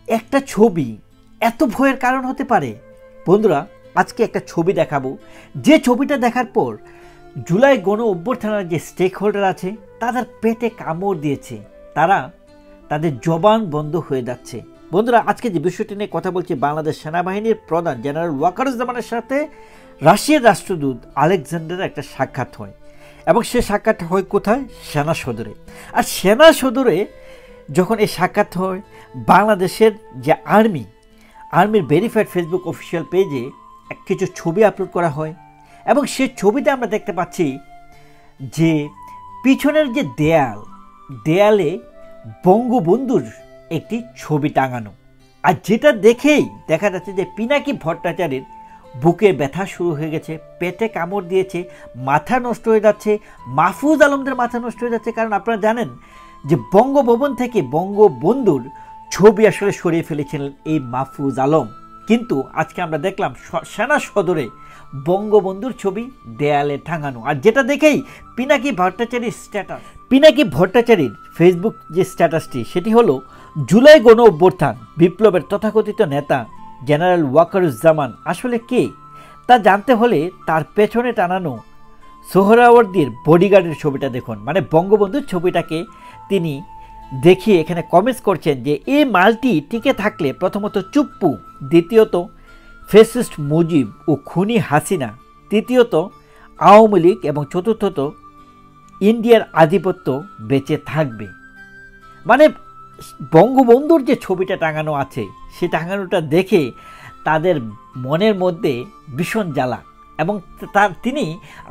একটা ছবি এত ভয়ের কারণ হতে পারে? বন্ধুরা, আজকে একটা ছবি দেখাবো, যে ছবিটা দেখার পর জুলাই গণ অভ্যুত্থানের যে স্টেক হোল্ডার আছে তাদের পেটে কামড় দিয়েছে, তাদের জবান বন্ধ হয়ে যাচ্ছে। বন্ধুরা, আজকে যে বিষয়টি নিয়ে কথা বলছি, বাংলাদেশ সেনাবাহিনীর প্রধান জেনারেল ওয়াকারুজ্জামানের সাথে রাশিয়ার রাষ্ট্রদূত আলেকজান্ডারের একটা সাক্ষাৎ হয়, এবং সে সাক্ষাৎ হয় কোথায়? সেনা সদরে। আর সেনা সদরে যখন এই সাক্ষাৎ হয়, বাংলাদেশের যে আর্মির ভেরিফাইড ফেসবুক অফিসিয়াল পেজে কিছু ছবি আপলোড করা হয়, এবং সেই ছবিতে আমরা দেখতে পাচ্ছি যে পিছনের যে দেয়ালে বঙ্গবন্ধুর একটি ছবি টাঙানো। আর যেটা দেখেই দেখা যাচ্ছে যে পিনাকি ভট্টাচার্যের বুকে ব্যথা শুরু হয়ে গেছে, পেটে কামড় দিয়েছে, মাথা নষ্ট হয়ে যাচ্ছে, মাহফুজ আলমদের মাথা নষ্ট হয়ে যাচ্ছে। কারণ আপনারা জানেন যে বঙ্গভবন থেকে বঙ্গবন্ধুর ছবি আসলে সরিয়ে ফেলেছিলেন এই মাহফুজ আলম, কিন্তু আজকে আমরা দেখলাম সেনা সদরে বঙ্গবন্ধুর ছবি দেয়ালে টাঙানো। আর যেটা দেখেই পিনাকি ভট্টাচার্যের ফেসবুক যে স্ট্যাটাসটি, সেটি হলো জুলাই গণ অভ্যুত্থান বিপ্লবের তথাকথিত নেতা জেনারেল ওয়াকারুজ্জামান আসলে কে তা জানতে হলে তার পেছনে টানানো সোহরাওয়ার্দীর বডিগার্ডের ছবিটা দেখুন। মানে বঙ্গবন্ধুর ছবিটাকে তিনি দেখিয়ে এখানে কমেন্টস করছেন যে এই মালটি টিকে থাকলে প্রথমত চুপ্পু, দ্বিতীয়ত ফ্যাসিস্ট মুজিব ও খুনি হাসিনা, তৃতীয়ত আওয়ামী লীগ এবং চতুর্থত ইন্ডিয়ার আধিপত্য বেঁচে থাকবে। মানে বঙ্গবন্ধুর যে ছবিটা টাঙানো আছে, সে টাঙানোটা দেখে তাদের মনের মধ্যে ভীষণ জ্বালা, এবং তিনি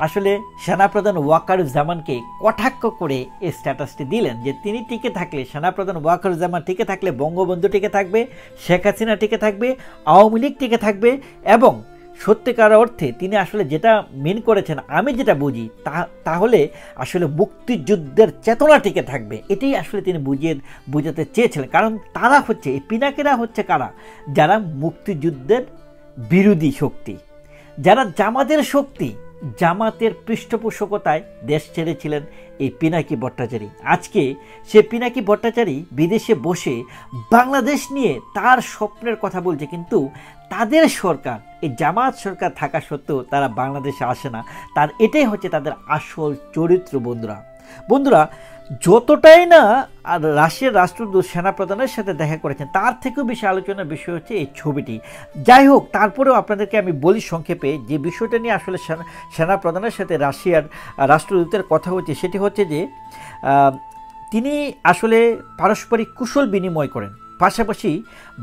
আসলে সেনাপ্রধান ওয়াকারুজ্জামানকে কটাক্ষ করে এই স্ট্যাটাসটি দিলেন যে তিনি টিকে থাকলে, সেনাপ্রধান ওয়াকারুজ্জামান টিকে থাকলে বঙ্গবন্ধু টিকে থাকবে, শেখ হাসিনা টিকে থাকবে, আওয়ামী লীগ টিকে থাকবে, এবং সত্যিকার অর্থে তিনি আসলে যেটা মিন করেছেন, আমি যেটা বুঝি তাহলে আসলে মুক্তিযুদ্ধের চেতনা টিকে থাকবে। এটাই আসলে তিনি বুঝাতে চেয়েছিলেন। কারণ তারা হচ্ছে, এই পিনাকিরা হচ্ছে কারা? যারা মুক্তিযুদ্ধের বিরোধী শক্তি, যারা জামাতের শক্তি, জামাতের পৃষ্ঠপোষকতায় দেশ ছেড়েছিলেন এই পিনাকি ভট্টাচার্য। আজকে সে পিনাকি ভট্টাচার্য বিদেশে বসে বাংলাদেশ নিয়ে তার স্বপ্নের কথা বলছে, কিন্তু তাদের সরকার, এই জামাত সরকার থাকা সত্ত্বেও তারা বাংলাদেশে আসে না। এটাই হচ্ছে তাদের আসল চরিত্র। বন্ধুরা, যতটাই না আর রাশিয়ার রাষ্ট্রদূত সেনাপ্রধানের সাথে দেখা করেছেন, তার থেকেও বেশি আলোচনার বিষয় হচ্ছে এই ছবিটি। যাই হোক, তারপরেও আপনাদেরকে আমি বলি সংক্ষেপে যে বিষয়টা নিয়ে আসলে সেনাপ্রধানের সাথে রাশিয়ার রাষ্ট্রদূতের কথা হচ্ছে, সেটি হচ্ছে যে তিনি আসলে পারস্পরিক কুশল বিনিময় করেন, পাশাপাশি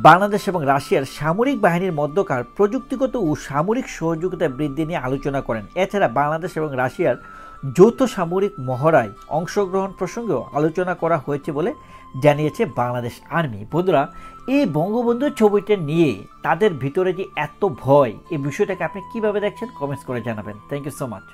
বাংলাদেশ এবং রাশিয়ার সামরিক বাহিনীর মধ্যকার প্রযুক্তিগত ও সামরিক সহযোগিতা বৃদ্ধি নিয়ে আলোচনা করেন। এছাড়া বাংলাদেশ এবং রাশিয়ার যৌথ সামরিক মহড়ায় অংশগ্রহণ প্রসঙ্গেও আলোচনা করা হয়েছে বলে জানিয়েছে বাংলাদেশ আর্মি। বন্ধুরা, এই বঙ্গবন্ধুর ছবিটা নিয়ে তাদের ভিতরে যে এত ভয়, এই বিষয়টাকে আপনি কিভাবে দেখছেন কমেন্টস করে জানাবেন। Thank you so much.